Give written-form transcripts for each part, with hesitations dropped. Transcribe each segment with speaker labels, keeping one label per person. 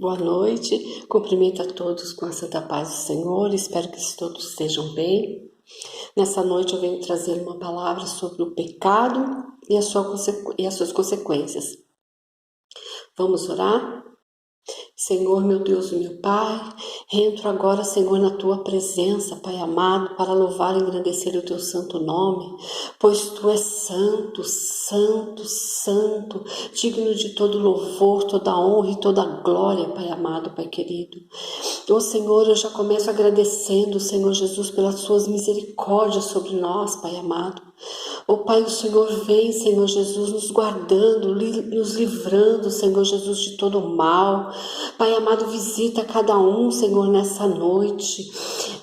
Speaker 1: Boa noite, cumprimento a todos com a santa paz do Senhor, espero que todos estejam bem. Nessa noite eu venho trazer uma palavra sobre o pecado e as suas consequências. Vamos orar? Senhor, meu Deus e meu Pai, entro agora, Senhor, na Tua presença, Pai amado, para louvar e engrandecer o Teu santo nome, pois Tu és santo, santo, santo, digno de todo louvor, toda honra e toda glória, Pai amado, Pai querido. Ô Senhor, eu já começo agradecendo, Senhor Jesus, pelas Suas misericórdias sobre nós, Pai amado. Ó Pai, o Senhor vem, Senhor Jesus, nos guardando, nos livrando, Senhor Jesus, de todo o mal. Pai amado, visita cada um, Senhor, nessa noite.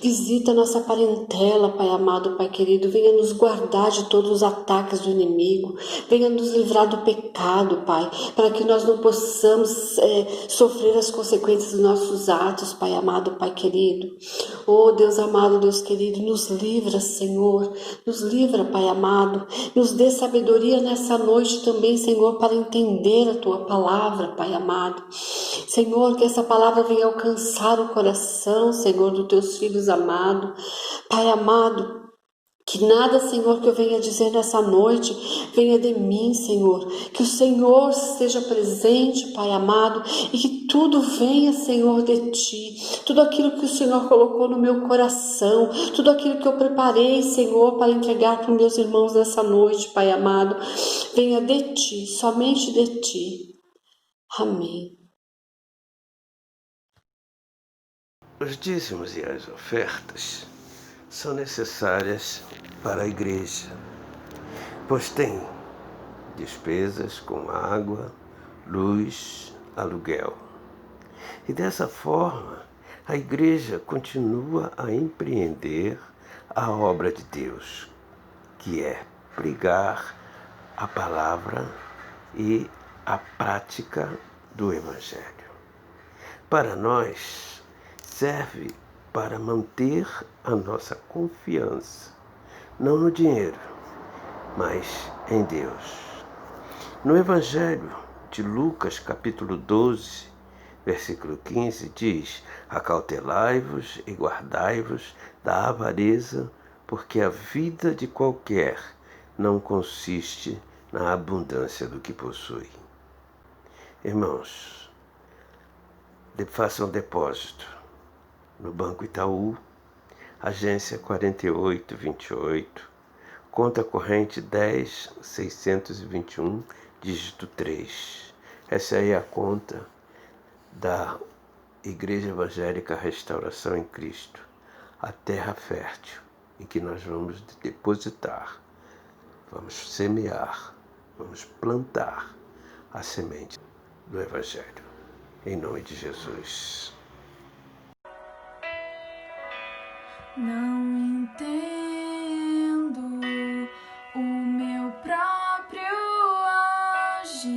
Speaker 1: Visita nossa parentela, Pai amado, Pai querido. Venha nos guardar de todos os ataques do inimigo. Venha nos livrar do pecado, Pai, para que nós não possamos sofrer as consequências dos nossos atos, Pai amado, Pai querido. Oh Deus amado, Deus querido, nos livra, Senhor. Nos livra, Pai amado. Nos dê sabedoria nessa noite também, Senhor, para entender a Tua palavra, Pai amado. Senhor, que essa palavra venha alcançar o coração, Senhor, dos Teus filhos amados. Pai amado, que nada, Senhor, que eu venha dizer nessa noite venha de mim, Senhor. Que o Senhor esteja presente, Pai amado, e que tudo venha, Senhor, de Ti. Tudo aquilo que o Senhor colocou no meu coração, tudo aquilo que eu preparei, Senhor, para entregar para os meus irmãos nessa noite, Pai amado, venha de Ti, somente de Ti. Amém.
Speaker 2: Os dízimos e as ofertas são necessárias para a igreja, pois tem despesas com água, luz, aluguel. E dessa forma, a igreja continua a empreender a obra de Deus, que é pregar a palavra e a prática do Evangelho. Para nós, serve para manter a nossa confiança, não no dinheiro, mas em Deus. No Evangelho de Lucas, capítulo 12, versículo 15, diz: acautelai-vos e guardai-vos da avareza, porque a vida de qualquer não consiste na abundância do que possui. Irmãos, façam depósito no Banco Itaú, agência 4828, conta corrente 10.621, dígito 3. Essa aí é a conta da Igreja Evangélica Restauração em Cristo, a terra fértil em que nós vamos depositar, vamos semear, vamos plantar a semente do Evangelho. Em nome de Jesus.
Speaker 3: Não entendo o meu próprio agir.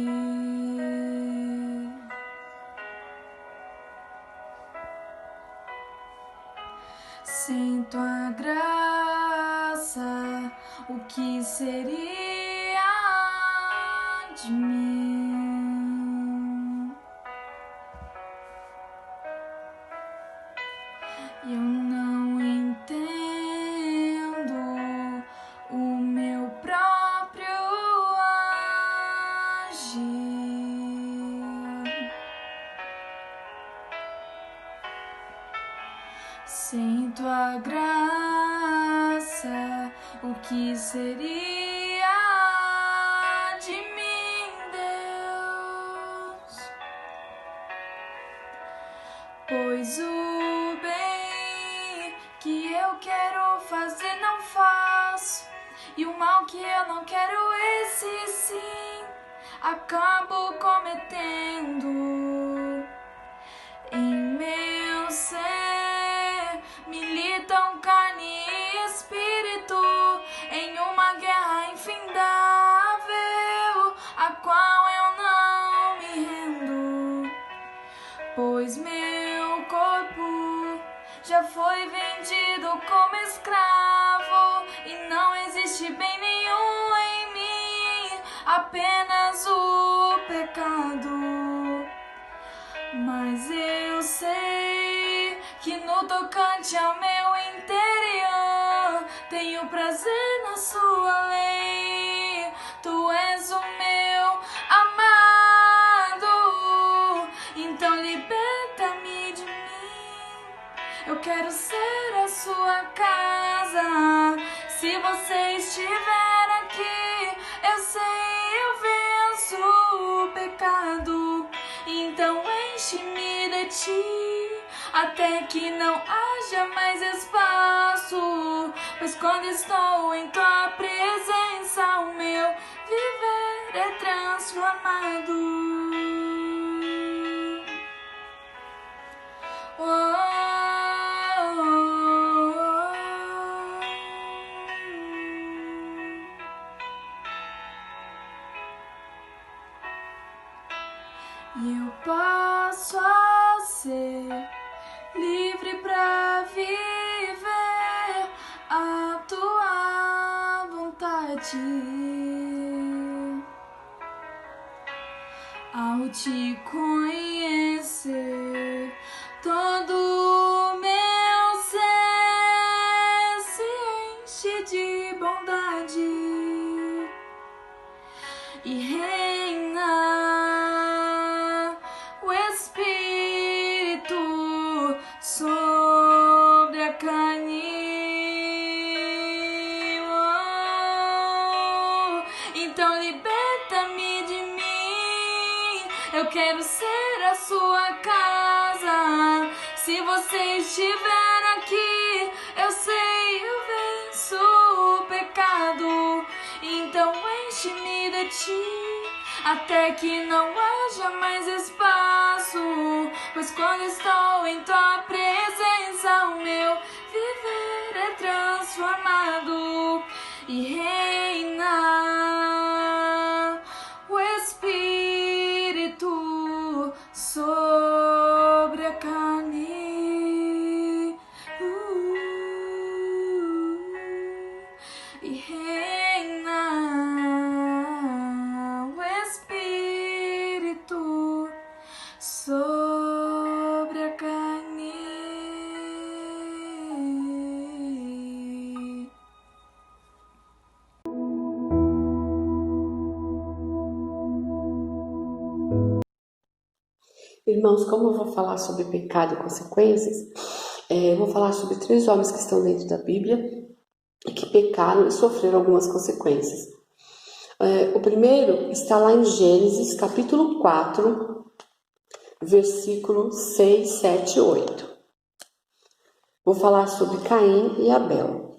Speaker 3: Sem Tua graça, o que seria de mim? Eu não entendo o meu próprio agir. Sem Tua graça, o que seria de mim, Deus? Pois o bem que eu quero fazer não faço, e o mal mal que eu não quero, esse sim acabo cometendo. Em meu ser militam carne e espírito em uma guerra infindável, a qual eu não me rendo, pois meu corpo já foi vendido como escravo e não existe bem nenhum em mim, apenas o pecado. Mas eu sei que no tocante ao meu interior tenho prazer na sua lei. Tu és o meu amado, então liberta-me de mim. Eu quero ser a sua casa. Se você estiver aqui, eu sei, eu venço o pecado. Então enche-me de ti, até que não haja mais espaço. Pois quando estou em tua presença, o meu viver é transformado. E eu passo a ser livre pra viver a tua vontade. Ao te conhecer, todo o meu ser se enche de bondade e reina o Espírito sobre a carne. Então liberta-me de mim, eu quero ser a sua casa. Se você estiver aqui, eu sei, eu venço o pecado. Então enche-me de ti, até que não haja mais espaço. Pois quando estou em tua presença, o meu viver é transformado e reina o Espírito sobre a carne. E reina o Espírito sobre a carne.
Speaker 1: Irmãos, como eu vou falar sobre pecado e consequências, eu vou falar sobre 3 homens que estão dentro da Bíblia e que pecaram e sofreram algumas consequências. O primeiro está lá em Gênesis, capítulo 4, versículo 6, 7 e 8. Vou falar sobre Caim e Abel.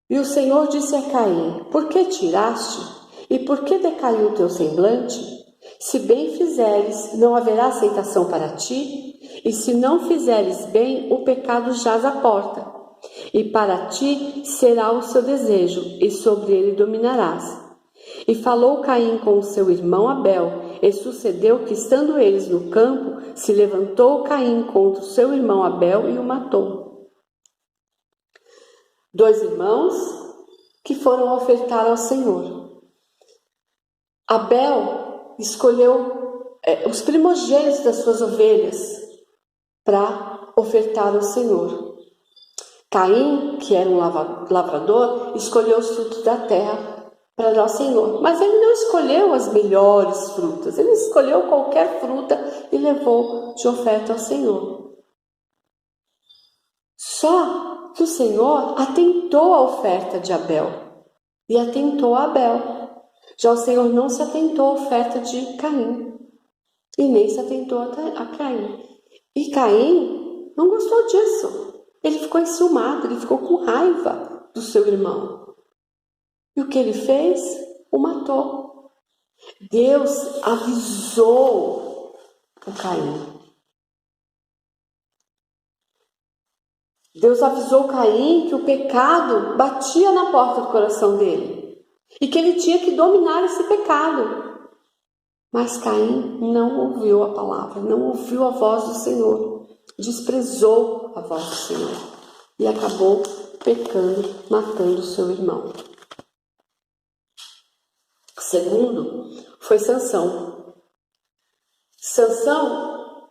Speaker 1: E o Senhor disse a Caim: por que tiraste? E por que decaiu o teu semblante? Se bem fizeres, não haverá aceitação para ti, e se não fizeres bem, o pecado jaz à porta. E para ti será o seu desejo, e sobre ele dominarás. E falou Caim com o seu irmão Abel, e sucedeu que, estando eles no campo, se levantou Caim contra o seu irmão Abel e o matou. 2 irmãos que foram ofertar ao Senhor. Abel escolheu os primogênitos das suas ovelhas para ofertar ao Senhor. Caim, que era um lavrador, escolheu os frutos da terra para dar ao Senhor. Mas ele não escolheu as melhores frutas, ele escolheu qualquer fruta e levou de oferta ao Senhor. Só que o Senhor atentou à oferta de Abel e atentou a Abel. Já o Senhor não se atentou à oferta de Caim e nem se atentou a Caim. E Caim não gostou disso. Ele ficou enciumado, ele ficou com raiva do seu irmão. E o que ele fez? O matou. Deus avisou o Caim. Deus avisou Caim que o pecado batia na porta do coração dele e que ele tinha que dominar esse pecado. Mas Caim não ouviu a palavra, não ouviu a voz do Senhor, desprezou a voz do Senhor e acabou pecando, matando seu irmão. O segundo foi Sansão. Sansão,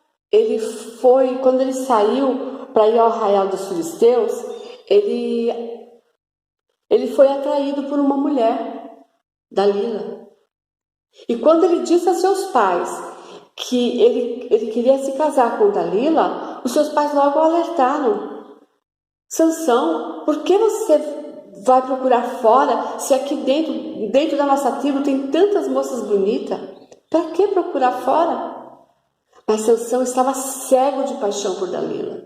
Speaker 1: quando ele saiu para ir ao arraial dos filisteus, ele foi atraído por uma mulher, Dalila. E quando ele disse a seus pais que ele queria se casar com Dalila, os seus pais logo o alertaram. Sansão, por que você vai procurar fora se aqui dentro da nossa tribo tem tantas moças bonitas? Para que procurar fora? Mas Sansão estava cego de paixão por Dalila.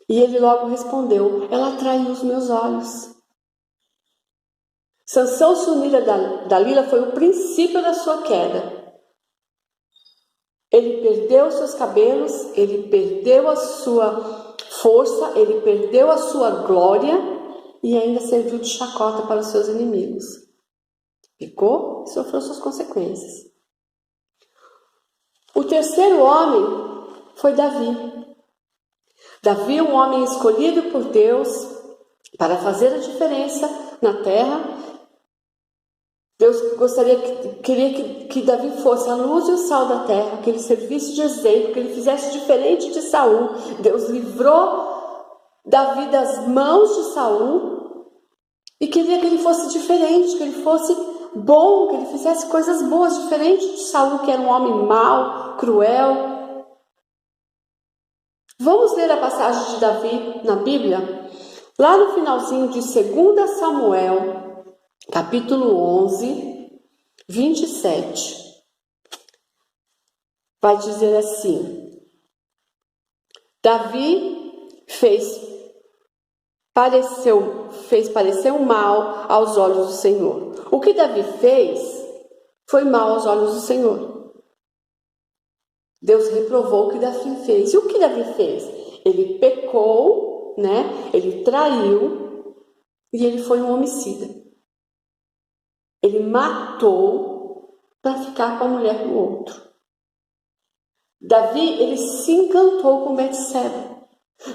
Speaker 1: E ele logo respondeu: ela atraiu os meus olhos. Sansão se unir a Dalila foi o princípio da sua queda. Ele perdeu os seus cabelos, ele perdeu a sua força, ele perdeu a sua glória e ainda serviu de chacota para os seus inimigos. Pecou e sofreu suas consequências. O terceiro homem foi Davi. Davi, um homem escolhido por Deus para fazer a diferença na terra. Deus queria que Davi fosse a luz e o sal da terra, que ele servisse de exemplo, que ele fizesse diferente de Saul. Deus livrou Davi das mãos de Saul e queria que ele fosse diferente, que ele fosse bom, que ele fizesse coisas boas, diferente de Saul, que era um homem mau, cruel. Vamos ler a passagem de Davi na Bíblia? Lá no finalzinho de 2 Samuel, capítulo 11, 27. Vai dizer assim: Davi fez parecer um mal aos olhos do Senhor. O que Davi fez foi mal aos olhos do Senhor. Deus reprovou o que Davi fez. E o que Davi fez? Ele pecou, Ele traiu e ele foi um homicida. Ele matou para ficar com a mulher do outro. Davi, ele se encantou com Betseba.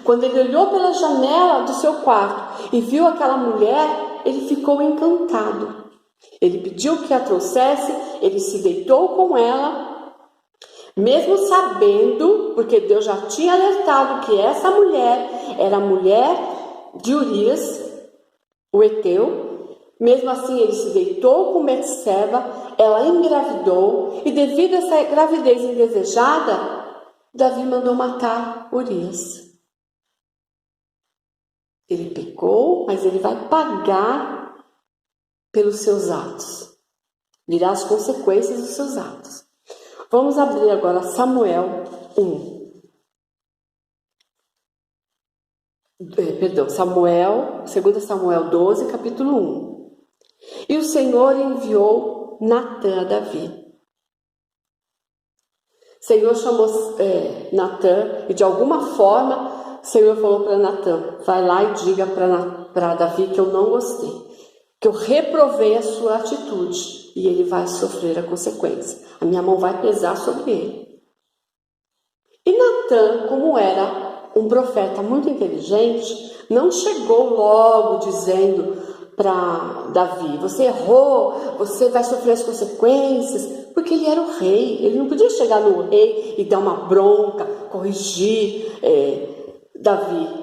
Speaker 1: Quando ele olhou pela janela do seu quarto e viu aquela mulher, ele ficou encantado. Ele pediu que a trouxesse, ele se deitou com ela, mesmo sabendo, porque Deus já tinha alertado que essa mulher era a mulher de Urias, o Eteu. Mesmo assim, ele se deitou com Betseba, ela engravidou, e devido a essa gravidez indesejada, Davi mandou matar Urias. Ele pecou, mas ele vai pagar pelos seus atos. Virá as consequências dos seus atos. Vamos abrir agora Samuel 1. Samuel, 2 Samuel 12, capítulo 1. E o Senhor enviou Natã a Davi. O Senhor chamou Natã e de alguma forma o Senhor falou para Natã: vai lá e diga para Davi que eu não gostei, que eu reprovei a sua atitude e ele vai sofrer a consequência. A minha mão vai pesar sobre ele. E Natã, como era um profeta muito inteligente, não chegou logo dizendo para Davi: você errou, você vai sofrer as consequências, porque ele era o rei. Ele não podia chegar no rei e dar uma bronca, corrigir Davi.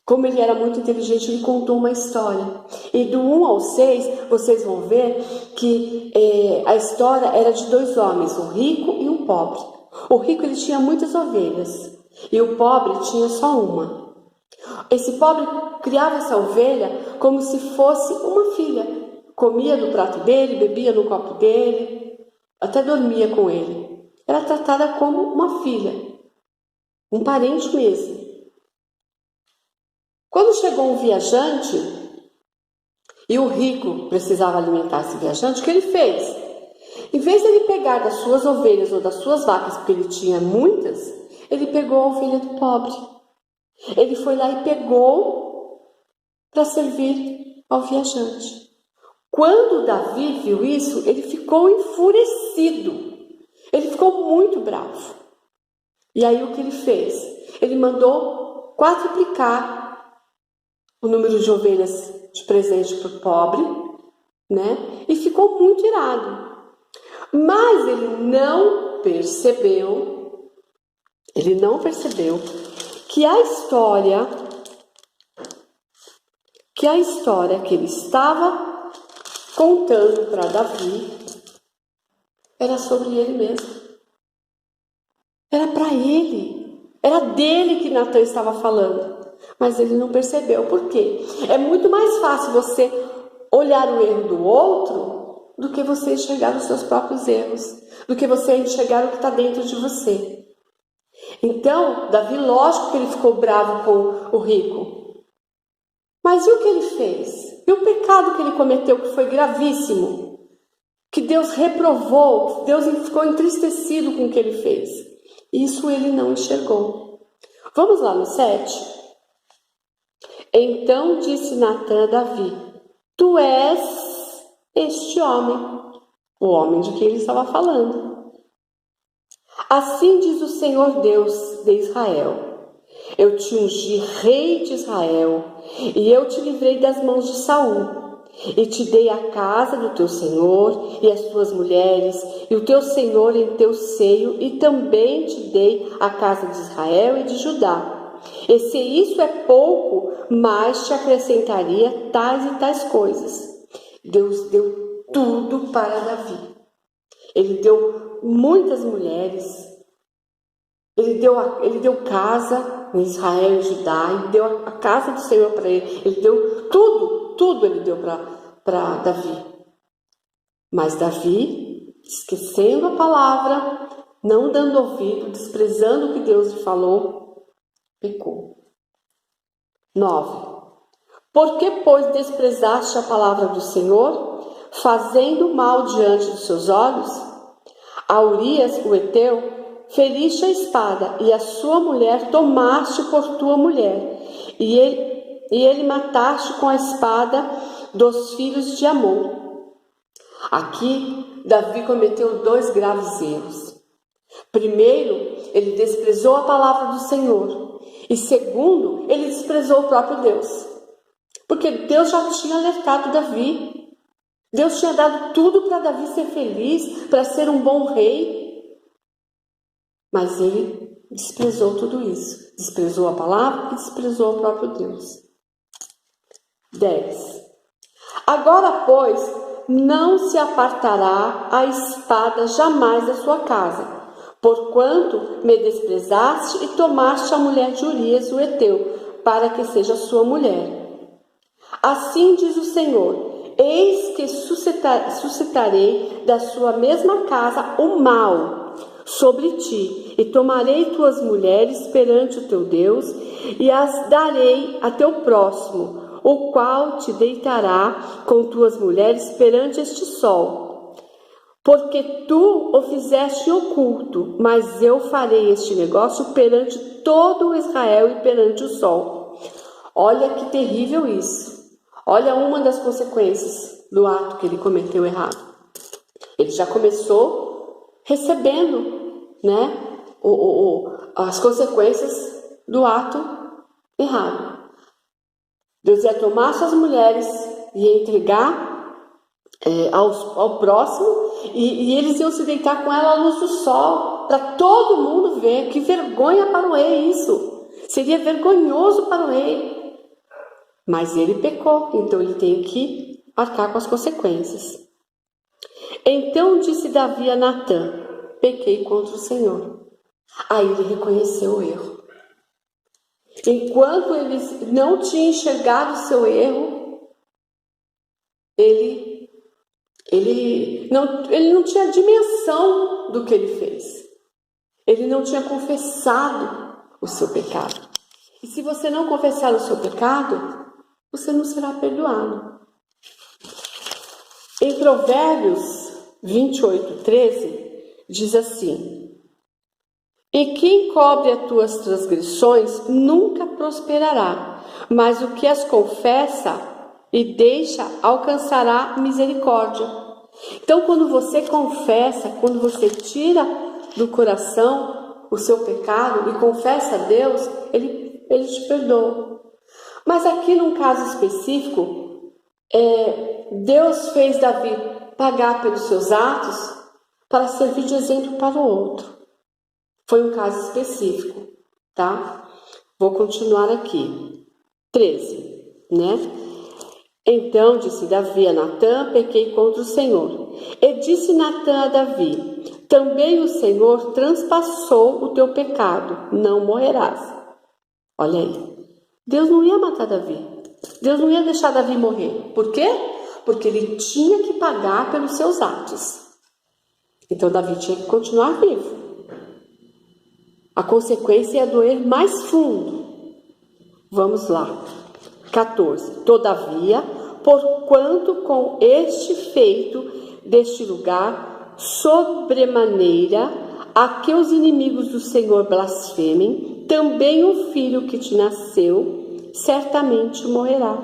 Speaker 1: Como ele era muito inteligente, ele contou uma história. E do 1 ao 6, vocês vão ver que a história era de dois homens, um rico e um pobre. O rico, ele tinha muitas ovelhas e o pobre tinha só uma. Esse pobre criava essa ovelha como se fosse uma filha. Comia do prato dele, bebia no copo dele, até dormia com ele. Era tratada como uma filha, um parente mesmo. Quando chegou um viajante, E o rico precisava alimentar esse viajante. O que ele fez? Em vez de ele pegar das suas ovelhas ou das suas vacas, porque ele tinha muitas, ele pegou a ovelha do pobre. Ele foi lá e pegou para servir ao viajante. Quando Davi viu isso, ele ficou enfurecido. Ele ficou muito bravo. E aí o que ele fez? Ele mandou quadruplicar o número de ovelhas de presente para o pobre, né? E ficou muito irado. Mas ele não percebeu que a história que ele estava contando para Davi era sobre ele mesmo. Era para ele. Era dele que Natan estava falando. Mas ele não percebeu. Por quê? É muito mais fácil você olhar o erro do outro do que você enxergar os seus próprios erros. Do que você enxergar o que está dentro de você. Então, Davi, lógico que ele ficou bravo com o rico. Mas e o que ele fez? E o pecado que ele cometeu, que foi gravíssimo? Que Deus reprovou, que Deus ficou entristecido com o que ele fez. Isso ele não enxergou. Vamos lá no 7. Então disse Natan a Davi: tu és este homem, o homem de quem ele estava falando. Assim diz o Senhor Deus de Israel: eu te ungi rei de Israel, e eu te livrei das mãos de Saul. E te dei a casa do teu senhor e as tuas mulheres, e o teu senhor em teu seio, e também te dei a casa de Israel e de Judá. E se isso é pouco, mais te acrescentaria tais e tais coisas. Deus deu tudo para Davi. Ele deu muitas mulheres, ele deu casa em Israel e Judá, ele deu a casa do Senhor para ele deu tudo ele deu para Davi. Mas Davi, esquecendo a palavra, não dando ouvido, desprezando o que Deus lhe falou, pecou. 9. Por que, pois, desprezaste a palavra do Senhor, fazendo mal diante dos seus olhos? A Urias, o Heteu, feriste a espada, e a sua mulher tomaste por tua mulher, e ele mataste com a espada dos filhos de Amon. Aqui, Davi cometeu 2 graves erros. Primeiro, ele desprezou a palavra do Senhor. E segundo, ele desprezou o próprio Deus. Porque Deus já tinha alertado Davi. Deus tinha dado tudo para Davi ser feliz, para ser um bom rei. Mas ele desprezou tudo isso. Desprezou a palavra e desprezou o próprio Deus. 10. Agora, pois, não se apartará a espada jamais da sua casa, porquanto me desprezaste e tomaste a mulher de Urias, o Heteu, para que seja sua mulher. Assim diz o Senhor: eis que suscitarei da sua mesma casa o mal sobre ti, e tomarei tuas mulheres perante o teu Deus, e as darei a teu próximo, o qual te deitará com tuas mulheres perante este sol. Porque tu o fizeste oculto, mas eu farei este negócio perante todo o Israel e perante o sol. Olha que terrível isso. Olha uma das consequências do ato que ele cometeu errado. Ele já começou recebendo, né, as consequências do ato errado. Deus ia tomar suas mulheres, ia entregar ao próximo, e eles iam se deitar com ela à luz do sol, para todo mundo ver. Que vergonha para o rei isso! Seria vergonhoso para o rei. Mas ele pecou, então ele tem que arcar com as consequências. Então disse Davi a Natan: pequei contra o Senhor. Aí ele reconheceu o erro. Enquanto ele não tinha enxergado o seu erro, ele não tinha dimensão do que ele fez. Ele não tinha confessado o seu pecado. E se você não confessar o seu pecado, você não será perdoado. Em Provérbios 28:13, diz assim: e quem cobre as tuas transgressões nunca prosperará, mas o que as confessa e deixa alcançará misericórdia. Então, quando você confessa, quando você tira do coração o seu pecado e confessa a Deus, Ele te perdoa. Mas aqui num caso específico, Deus fez Davi pagar pelos seus atos para servir de exemplo para o outro. Foi um caso específico, tá? Vou continuar aqui. 13, né? Então disse Davi a Natã: pequei contra o Senhor. E disse Natã a Davi: também o Senhor transpassou o teu pecado, não morrerás. Olha aí. Deus não ia matar Davi. Deus não ia deixar Davi morrer. Por quê? Porque ele tinha que pagar pelos seus atos. Então Davi tinha que continuar vivo. A consequência ia doer mais fundo. Vamos lá. 14. Todavia, porquanto com este feito deste lugar, sobremaneira, a que os inimigos do Senhor blasfemem, também o filho que te nasceu certamente morrerá.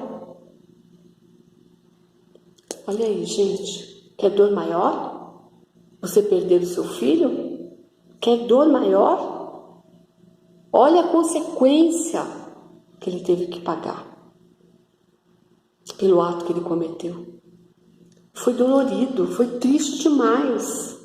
Speaker 1: Olha aí, gente. Quer dor maior? Você perder o seu filho? Quer dor maior? Olha a consequência que ele teve que pagar pelo ato que ele cometeu. Foi dolorido, foi triste demais.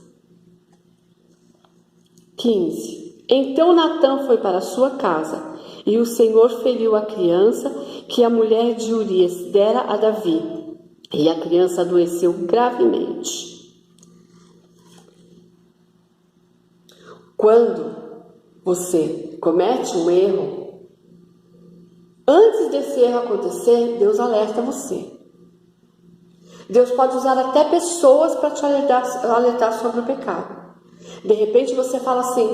Speaker 1: 15. Então Natã foi para a sua casa, e o Senhor feriu a criança que a mulher de Urias dera a Davi, e a criança adoeceu gravemente. Quando você comete um erro, antes desse erro acontecer, Deus alerta você. Deus pode usar até pessoas para te alertar sobre o pecado. De repente você fala assim: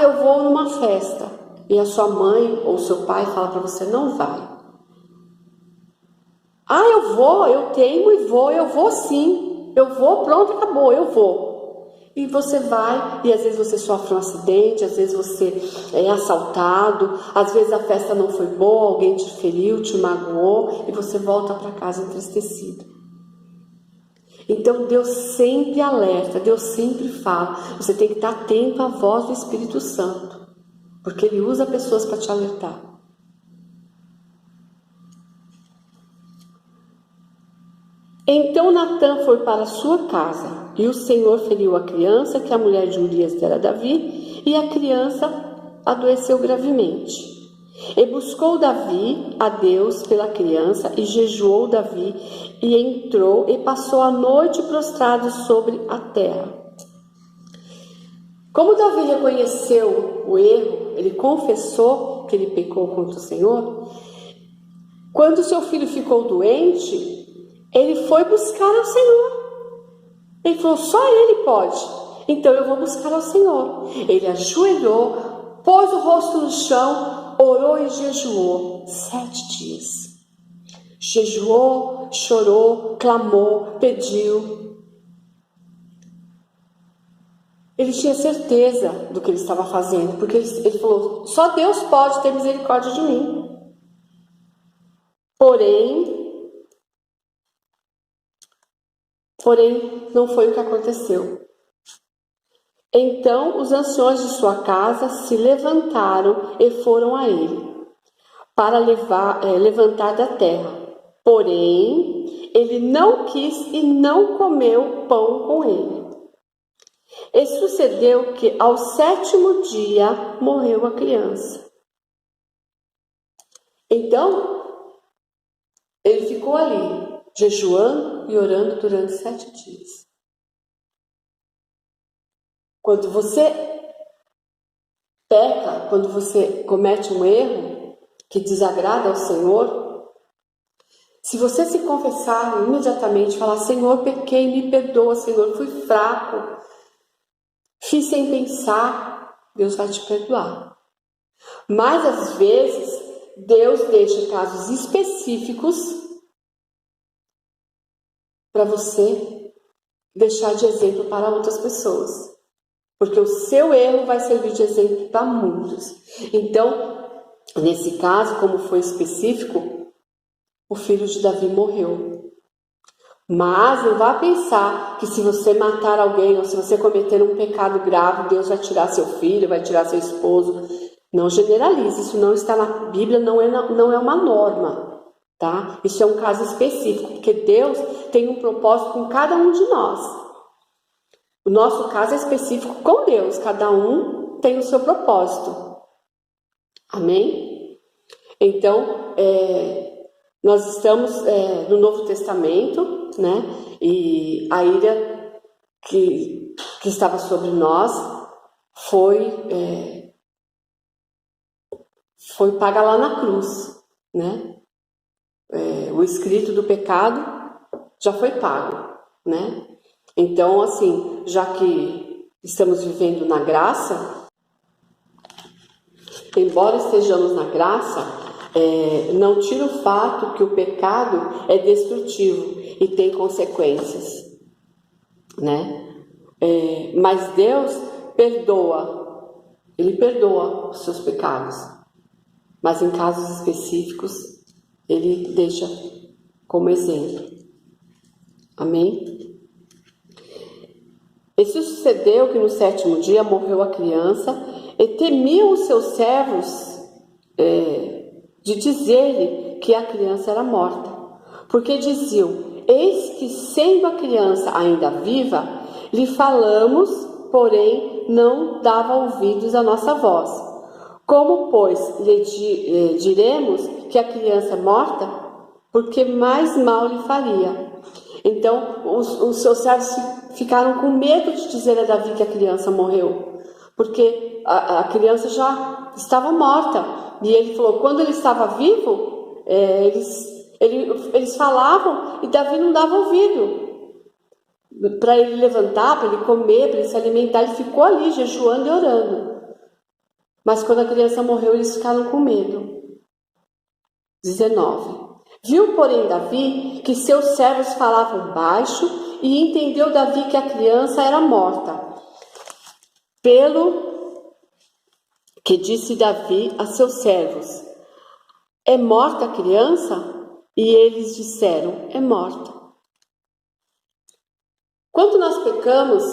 Speaker 1: eu vou numa festa. E a sua mãe ou seu pai fala para você: não vai. Eu vou, eu tenho e vou, eu vou sim. Eu vou, pronto, acabou, eu vou. E você vai, e às vezes você sofre um acidente, às vezes você é assaltado, às vezes a festa não foi boa, alguém te feriu, te magoou, e você volta para casa entristecido. Então Deus sempre alerta, Deus sempre fala. Você tem que estar atento à voz do Espírito Santo, porque Ele usa pessoas para te alertar. Então Natã foi para a sua casa, e o Senhor feriu a criança que a mulher de Urias dera a Davi, e a criança adoeceu gravemente. E buscou Davi a Deus pela criança, e jejuou Davi, e entrou e passou a noite prostrado sobre a terra. Como Davi reconheceu o erro, ele confessou que ele pecou contra o Senhor. Quando seu filho ficou doente, ele foi buscar ao Senhor. Ele falou: só Ele pode. Então eu vou buscar ao Senhor. Ele ajoelhou, pôs o rosto no chão, orou e jejuou 7 dias. Jejuou, chorou, clamou, pediu. Ele tinha certeza do que ele estava fazendo, porque ele falou: só Deus pode ter misericórdia de mim. Porém, não foi o que aconteceu. Então os anciões de sua casa se levantaram e foram a ele para levantar da terra. Porém, ele não quis e não comeu pão com ele. E sucedeu que ao 7º dia morreu a criança. Então, ele ficou ali, jejuando e orando durante 7 dias. Quando você peca, quando você comete um erro que desagrada ao Senhor, se você se confessar imediatamente, falar: Senhor, pequei, me perdoa, Senhor, fui fraco, fiz sem pensar, Deus vai te perdoar. Mas às vezes, Deus deixa casos específicos para você deixar de exemplo para outras pessoas, porque o seu erro vai servir de exemplo para muitos. Então, nesse caso, como foi específico, o filho de Davi morreu. Mas não vá pensar que se você matar alguém ou se você cometer um pecado grave, Deus vai tirar seu filho, vai tirar seu esposo. Não generalize, isso não está na Bíblia, não é uma norma, tá? Isso é um caso específico, porque Deus tem um propósito com cada um de nós. O nosso caso é específico com Deus, cada um tem o seu propósito. Amém? Então, nós estamos no Novo Testamento, né? E a ira que estava sobre nós foi paga lá na cruz, né? O escrito do pecado já foi pago, né? Então, assim, já que estamos vivendo na graça, embora estejamos na graça, não tira o fato que o pecado é destrutivo e tem consequências, né? Mas Deus perdoa, Ele perdoa os seus pecados, mas em casos específicos Ele deixa como exemplo. Amém? E sucedeu que no 7º dia morreu a criança, e temiam os seus servos de dizer-lhe que a criança era morta, porque diziam: eis que sendo a criança ainda viva, lhe falamos, porém não dava ouvidos à nossa voz. Como, pois, lhe diremos que a criança é morta? Porque mais mal lhe faria. Então, os seus servos ficaram com medo de dizer a Davi que a criança morreu, porque a criança já estava morta. E ele falou, quando ele estava vivo, eles falavam e Davi não dava ouvido. Para ele levantar, para ele comer, para ele se alimentar, ele ficou ali jejuando e orando. Mas quando a criança morreu, eles ficaram com medo. 19. Viu, porém, Davi que seus servos falavam baixo, e entendeu Davi que a criança era morta. Pelo que disse Davi a seus servos: é morta a criança? E eles disseram: é morta. Quando nós pecamos,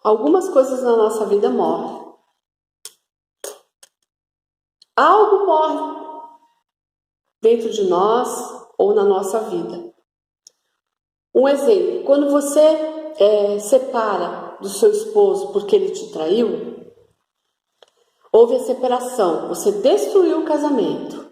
Speaker 1: algumas coisas na nossa vida morrem. Algo morre dentro de nós ou na nossa vida. Um exemplo, quando você separa do seu esposo porque ele te traiu, houve a separação, você destruiu o casamento.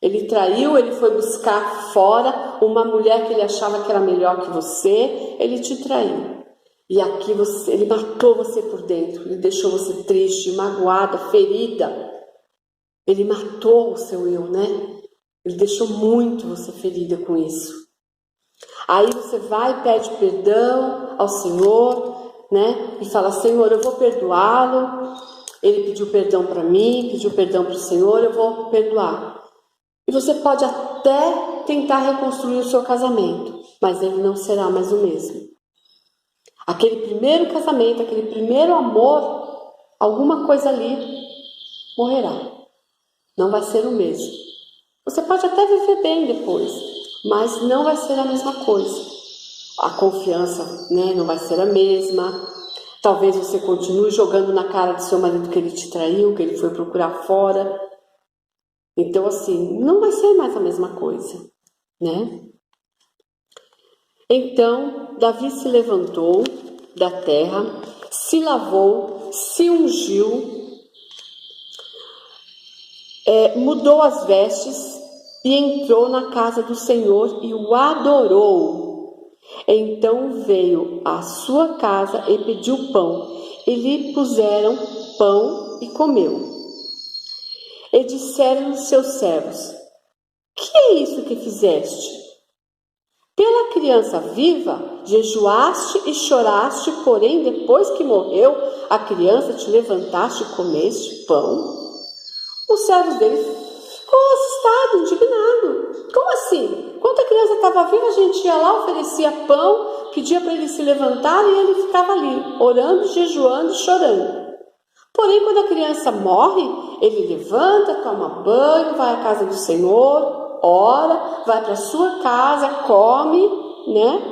Speaker 1: Ele traiu, ele foi buscar fora uma mulher que ele achava que era melhor que você, ele te traiu. E aqui ele matou você por dentro, ele deixou você triste, magoada, ferida. Ele matou o seu eu, né? Ele deixou muito você ferida com isso. Aí você vai e pede perdão ao Senhor, né? E fala, Senhor, eu vou perdoá-lo. Ele pediu perdão para mim, pediu perdão para o Senhor, eu vou perdoar. E você pode até tentar reconstruir o seu casamento, mas ele não será mais o mesmo. Aquele primeiro casamento, aquele primeiro amor, alguma coisa ali morrerá. Não vai ser o mesmo. Você pode até viver bem depois, mas não vai ser a mesma coisa. A confiança, né, não vai ser a mesma. Talvez você continue jogando na cara do seu marido que ele te traiu, que ele foi procurar fora. Então, assim, não vai ser mais a mesma coisa, né? Então, Davi se levantou da terra, se lavou, se ungiu, mudou as vestes e entrou na casa do Senhor e o adorou. Então veio à sua casa e pediu pão, e lhe puseram pão e comeu. E disseram os seus servos: que é isso que fizeste? Pela criança viva jejuaste e choraste, porém depois que morreu a criança te levantaste e comeste pão? Os servos dele ficou assustado, indignado. Como assim? Quando a criança estava viva, a gente ia lá, oferecia pão, pedia para ele se levantar e ele ficava ali, orando, jejuando, chorando. Porém, quando a criança morre, ele levanta, toma banho, vai à casa do Senhor, ora, vai para a sua casa, come, né?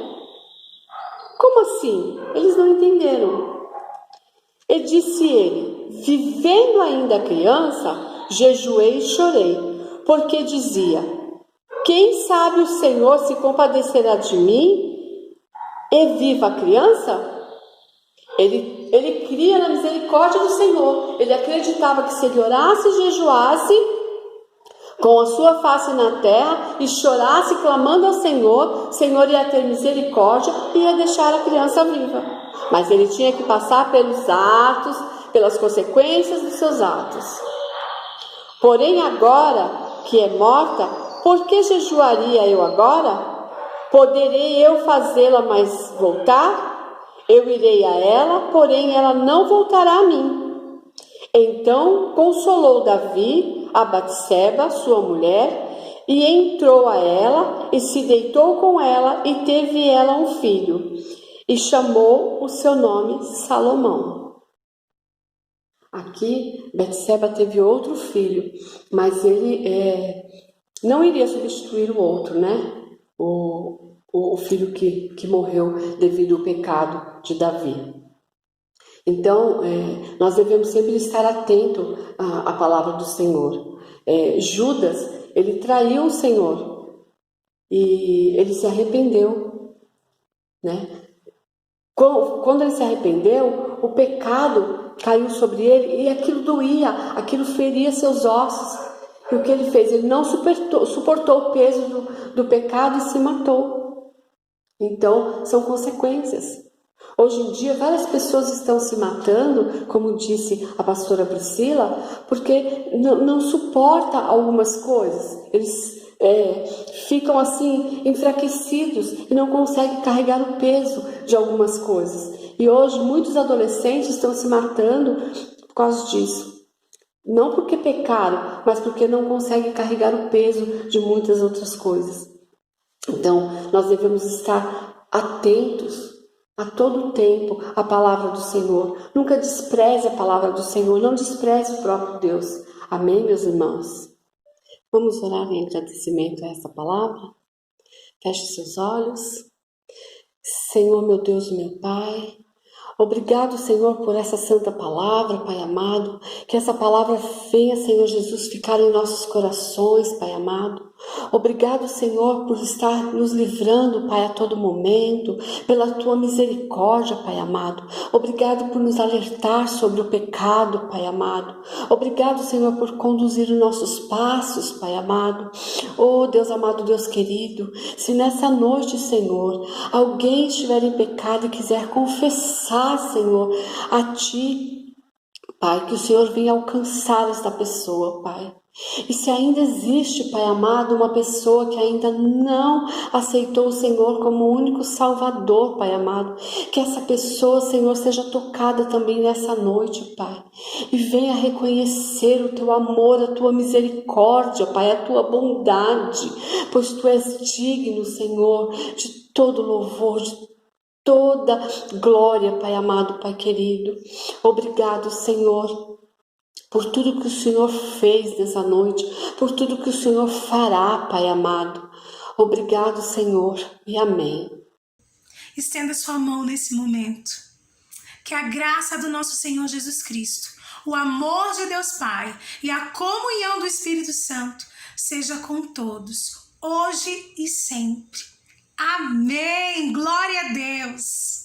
Speaker 1: Como assim? Eles não entenderam. E disse ele: vivendo ainda a criança, jejuei e chorei, porque dizia: quem sabe o Senhor se compadecerá de mim e viva a criança? Ele cria na misericórdia do Senhor. Ele acreditava que se ele orasse e jejuasse com a sua face na terra e chorasse clamando ao Senhor, o Senhor ia ter misericórdia e ia deixar a criança viva. Mas ele tinha que passar pelos atos, pelas consequências dos seus atos. Porém agora que é morta, por que jejuaria eu agora? Poderei eu fazê-la mais voltar? Eu irei a ela, porém ela não voltará a mim. Então consolou Davi a Batseba, sua mulher, e entrou a ela, e se deitou com ela, e teve ela um filho, e chamou o seu nome Salomão. Aqui, Batseba teve outro filho, mas ele não iria substituir o outro, né? O filho que morreu devido ao pecado de Davi. Então, nós devemos sempre estar atento à palavra do Senhor. Judas, ele traiu o Senhor e ele se arrependeu, né? Quando ele se arrependeu, o pecado caiu sobre ele e aquilo doía, aquilo feria seus ossos. E o que ele fez? Ele não suportou o peso do pecado e se matou. Então, são consequências. Hoje em dia, várias pessoas estão se matando, como disse a pastora Priscila, porque não suporta algumas coisas. Eles ficam assim enfraquecidos e não conseguem carregar o peso de algumas coisas. E hoje muitos adolescentes estão se matando por causa disso. Não porque pecaram, mas porque não conseguem carregar o peso de muitas outras coisas. Então, nós devemos estar atentos a todo tempo à palavra do Senhor. Nunca despreze a palavra do Senhor, não despreze o próprio Deus. Amém, meus irmãos? Vamos orar em agradecimento a essa palavra? Feche seus olhos. Senhor, meu Deus e meu Pai, obrigado, Senhor, por essa santa palavra, Pai amado. Que essa palavra venha, Senhor Jesus, ficar em nossos corações, Pai amado. Obrigado, Senhor, por estar nos livrando, Pai, a todo momento, pela Tua misericórdia, Pai amado. Obrigado por nos alertar sobre o pecado, Pai amado. Obrigado, Senhor, por conduzir os nossos passos, Pai amado. Oh, Deus amado, Deus querido, se nessa noite, Senhor, alguém estiver em pecado e quiser confessar, Senhor, a Ti, Pai, que o Senhor venha alcançar esta pessoa, Pai. E se ainda existe, Pai amado, uma pessoa que ainda não aceitou o Senhor como o único Salvador, Pai amado, que essa pessoa, Senhor, seja tocada também nessa noite, Pai, e venha reconhecer o Teu amor, a Tua misericórdia, Pai, a Tua bondade, pois Tu és digno, Senhor, de todo louvor, de toda glória, Pai amado, Pai querido. Obrigado, Senhor, por tudo que o Senhor fez nessa noite, por tudo que o Senhor fará, Pai amado. Obrigado, Senhor, e amém.
Speaker 4: Estenda sua mão nesse momento. Que a graça do nosso Senhor Jesus Cristo, o amor de Deus Pai e a comunhão do Espírito Santo seja com todos, hoje e sempre. Amém! Glória a Deus!